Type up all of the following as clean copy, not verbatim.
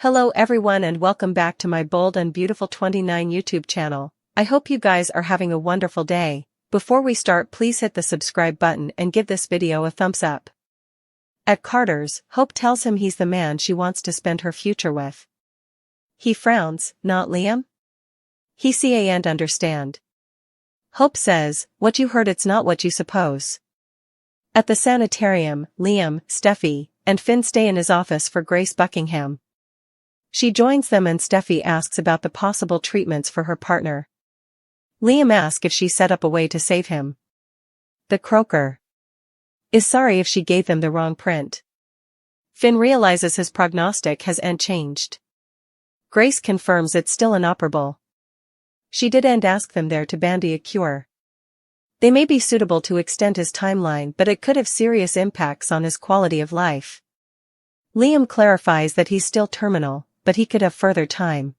Hello everyone and welcome back to my Bold and Beautiful 29 YouTube channel. I hope you guys are having a wonderful day. Before we start, please hit the subscribe button and give this video a thumbs up. At Carter's, Hope tells him he's the man she wants to spend her future with. He frowns, "Not Liam?" He can't understand. Hope says, "What you heard, it's not what you suppose." At the sanitarium, Liam, Steffi, and Finn stay in his office for Grace Buckingham. She joins them and Steffi asks about the possible treatments for her partner. Liam asks if she set up a way to save him. The croaker is sorry if she gave them the wrong print. Finn realizes his prognostic hasn't changed. Grace confirms it's still inoperable. She didn't ask them there to bandy a cure. They may be suitable to extend his timeline, but it could have serious impacts on his quality of life. Liam clarifies that he's still terminal, but he could have further time.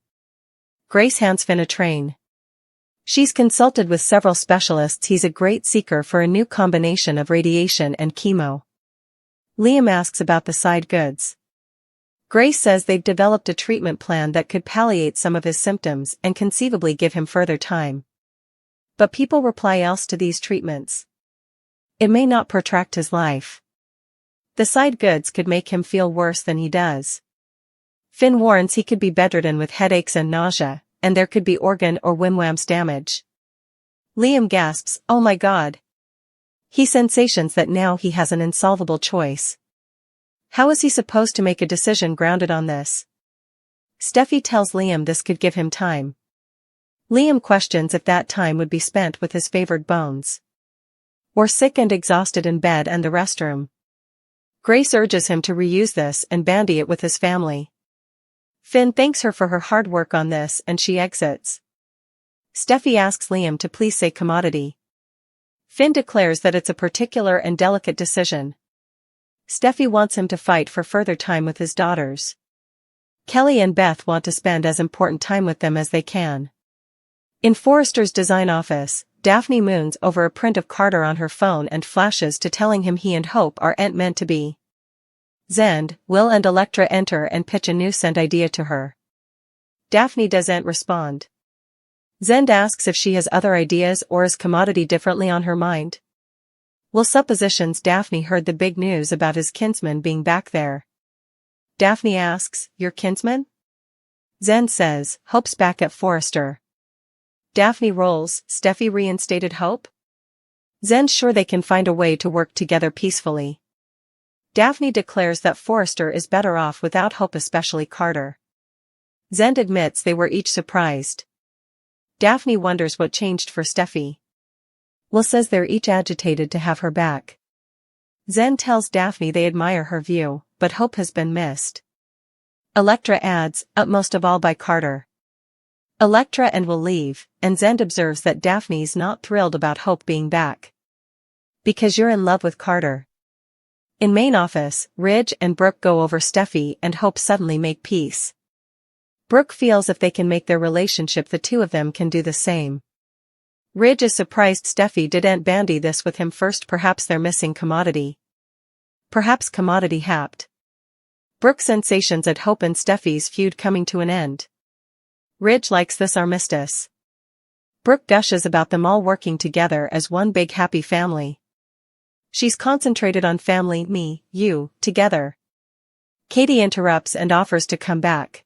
Grace hands Finn a train. She's consulted with several specialists. He's a great seeker for a new combination of radiation and chemo. Liam asks about the side goods. Grace says they've developed a treatment plan that could palliate some of his symptoms and conceivably give him further time. But people reply else to these treatments. It may not protract his life. The side goods could make him feel worse than he does. Finn warns he could be bedridden with headaches and nausea, and there could be organ or wimwams damage. Liam gasps, "Oh my God." He sensations that now he has an insolvable choice. How is he supposed to make a decision grounded on this? Steffi tells Liam this could give him time. Liam questions if that time would be spent with his favored bones, or sick and exhausted in bed and the restroom. Grace urges him to reuse this and bandy it with his family. Finn thanks her for her hard work on this and she exits. Steffi asks Liam to please say commodity. Finn declares that it's a particular and delicate decision. Steffi wants him to fight for further time with his daughters. Kelly and Beth want to spend as important time with them as they can. In Forrester's design office, Daphne moons over a print of Carter on her phone and flashes to telling him he and Hope aren't meant to be. Zend, Will and Electra enter and pitch a new scent idea to her. Daphne doesn't respond. Zend asks if she has other ideas or is commodity differently on her mind. Will suppositions Daphne heard the big news about his kinsman being back there. Daphne asks, "Your kinsman?" Zend says, "Hope's back at Forrester." Daphne rolls, "Steffi reinstated Hope?" Zend's sure they can find a way to work together peacefully. Daphne declares that Forrester is better off without Hope, especially Carter. Zend admits they were each surprised. Daphne wonders what changed for Steffi. Will says they're each agitated to have her back. Zend tells Daphne they admire her view, but Hope has been missed. Electra adds, "Utmost of all by Carter." Electra and Will leave, and Zend observes that Daphne's not thrilled about Hope being back. "Because you're in love with Carter." In main office, Ridge and Brooke go over Steffi and Hope suddenly make peace. Brooke feels if they can make their relationship, the two of them can do the same. Ridge is surprised Steffi didn't bandy this with him first. Perhaps they're missing commodity. Perhaps commodity happed. Brooke sensations at Hope and Steffi's feud coming to an end. Ridge likes this armistice. Brooke gushes about them all working together as one big happy family. She's concentrated on family, me, you, together. Katie interrupts and offers to come back.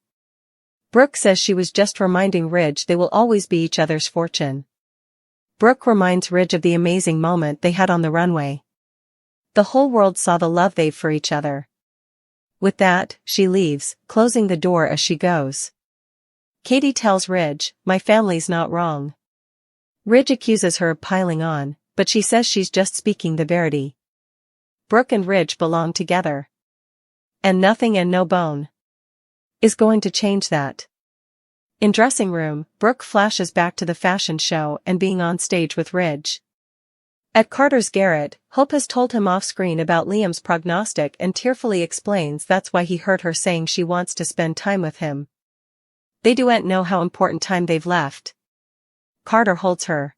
Brooke says she was just reminding Ridge they will always be each other's fortune. Brooke reminds Ridge of the amazing moment they had on the runway. The whole world saw the love they've for each other. With that, she leaves, closing the door as she goes. Katie tells Ridge, "My family's not wrong." Ridge accuses her of piling on, but she says she's just speaking the verity. Brooke and Ridge belong together. And nothing and no bone is going to change that. In dressing room, Brooke flashes back to the fashion show and being on stage with Ridge. At Carter's garret, Hope has told him off-screen about Liam's prognostic and tearfully explains that's why he heard her saying she wants to spend time with him. They don't know how important time they've left. Carter holds her.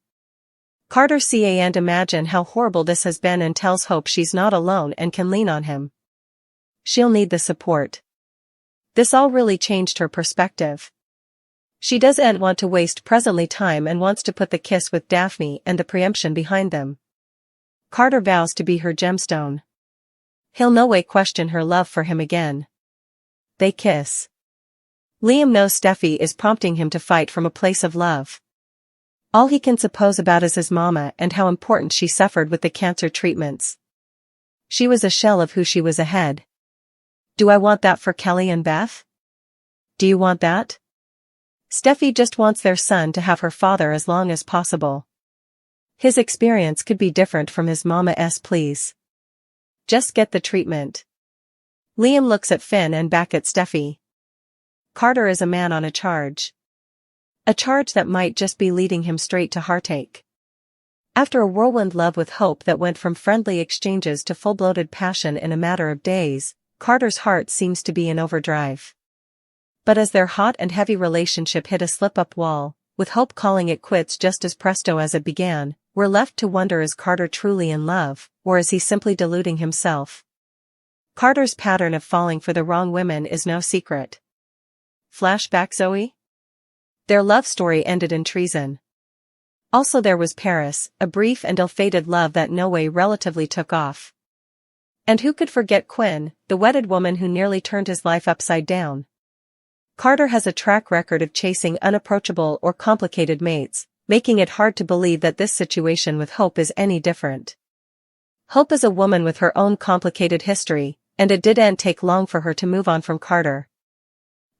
Carter can't imagine how horrible this has been and tells Hope she's not alone and can lean on him. She'll need the support. This all really changed her perspective. She doesn't want to waste presently time and wants to put the kiss with Daphne and the preemption behind them. Carter vows to be her gemstone. He'll no way question her love for him again. They kiss. Liam knows Steffi is prompting him to fight from a place of love. All he can suppose about is his mama and how important she suffered with the cancer treatments. She was a shell of who she was ahead. Do I want that for Kelly and Beth? Do you want that? Steffi just wants their son to have her father as long as possible. His experience could be different from his mama's, please. Just get the treatment. Liam looks at Finn and back at Steffi. Carter is a man on a charge. A charge that might just be leading him straight to heartache. After a whirlwind love with hope that went from friendly exchanges to full-bloated passion in a matter of days, Carter's heart seems to be in overdrive. But as their hot and heavy relationship hit a slip-up wall, with hope calling it quits just as presto as it began, we're left to wonder, is Carter truly in love, or is he simply deluding himself? Carter's pattern of falling for the wrong women is no secret. Flashback Zoe? Their love story ended in treason. Also there was Paris, a brief and ill-fated love that no way relatively took off. And who could forget Quinn, the wedded woman who nearly turned his life upside down? Carter has a track record of chasing unapproachable or complicated mates, making it hard to believe that this situation with Hope is any different. Hope is a woman with her own complicated history, and it didn't take long for her to move on from Carter.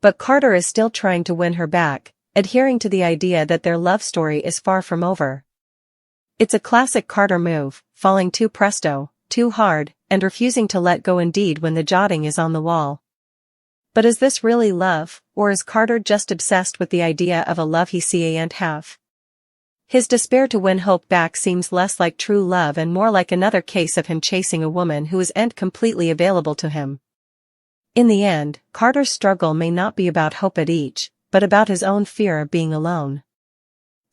But Carter is still trying to win her back, adhering to the idea that their love story is far from over. It's a classic Carter move, falling too presto, too hard, and refusing to let go indeed when the jotting is on the wall. But is this really love, or is Carter just obsessed with the idea of a love he can't have? His despair to win Hope back seems less like true love and more like another case of him chasing a woman who isn't completely available to him. In the end, Carter's struggle may not be about Hope at each, but about his own fear of being alone.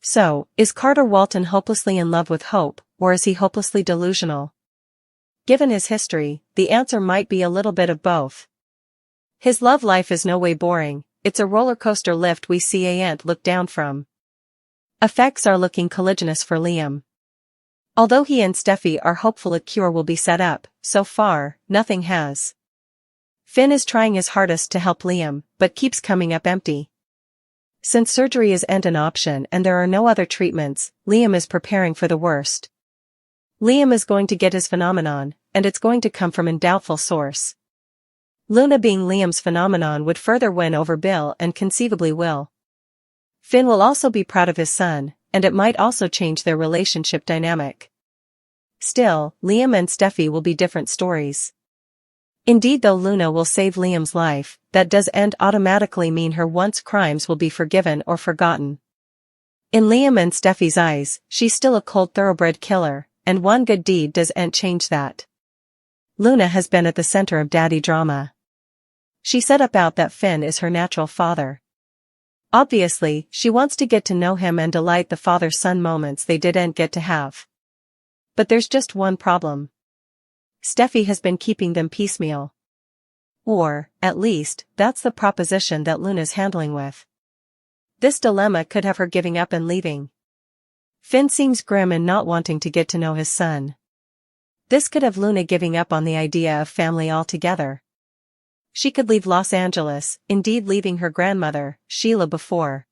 So, is Carter Walton hopelessly in love with Hope, or is he hopelessly delusional? Given his history, the answer might be a little bit of both. His love life is no way boring, it's a roller coaster lift we can't look down from. Effects are looking colliginous for Liam. Although he and Steffi are hopeful a cure will be set up, so far, nothing has. Finn is trying his hardest to help Liam, but keeps coming up empty. Since surgery isn't an option and there are no other treatments, Liam is preparing for the worst. Liam is going to get his phenomenon, and it's going to come from a doubtful source. Luna being Liam's phenomenon would further win over Bill and conceivably will. Finn will also be proud of his son, and it might also change their relationship dynamic. Still, Liam and Steffi will be different stories. Indeed, though Luna will save Liam's life, that doesn't automatically mean her once crimes will be forgiven or forgotten. In Liam and Steffi's eyes, she's still a cold thoroughbred killer, and one good deed doesn't change that. Luna has been at the center of daddy drama. She set about that Finn is her natural father. Obviously, she wants to get to know him and delight the father-son moments they didn't get to have. But there's just one problem. Steffi has been keeping them piecemeal. Or, at least, that's the proposition that Luna's handling with. This dilemma could have her giving up and leaving. Finn seems grim in not wanting to get to know his son. This could have Luna giving up on the idea of family altogether. She could leave Los Angeles, indeed leaving her grandmother, Sheila, before.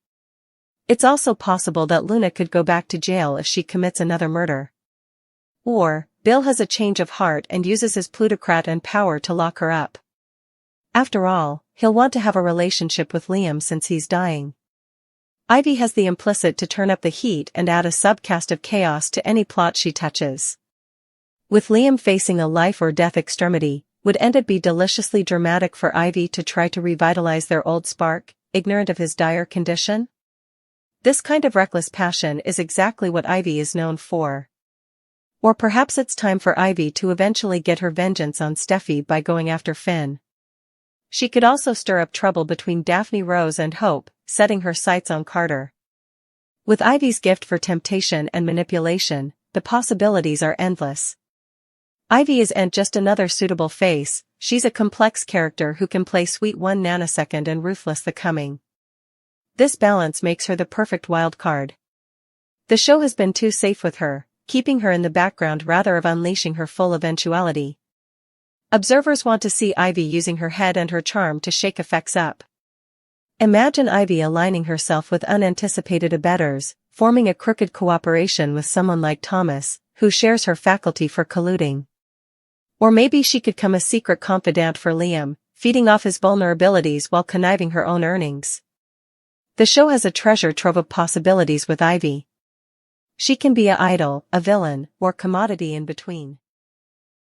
It's also possible that Luna could go back to jail if she commits another murder. Or, Bill has a change of heart and uses his plutocrat and power to lock her up. After all, he'll want to have a relationship with Liam since he's dying. Ivy has the implicit to turn up the heat and add a subcast of chaos to any plot she touches. With Liam facing a life-or-death extremity, wouldn't it be deliciously dramatic for Ivy to try to revitalize their old spark, ignorant of his dire condition? This kind of reckless passion is exactly what Ivy is known for. Or perhaps it's time for Ivy to eventually get her vengeance on Steffi by going after Finn. She could also stir up trouble between Daphne Rose and Hope, setting her sights on Carter. With Ivy's gift for temptation and manipulation, the possibilities are endless. Ivy isn't just another suitable face, she's a complex character who can play sweet 1 nanosecond and ruthless the coming. This balance makes her the perfect wild card. The show has been too safe with her, keeping her in the background rather than unleashing her full eventuality. Observers want to see Ivy using her head and her charm to shake effects up. Imagine Ivy aligning herself with unanticipated abettors, forming a crooked cooperation with someone like Thomas, who shares her faculty for colluding. Or maybe she could become a secret confidant for Liam, feeding off his vulnerabilities while conniving her own earnings. The show has a treasure trove of possibilities with Ivy. She can be an idol, a villain, or commodity in between.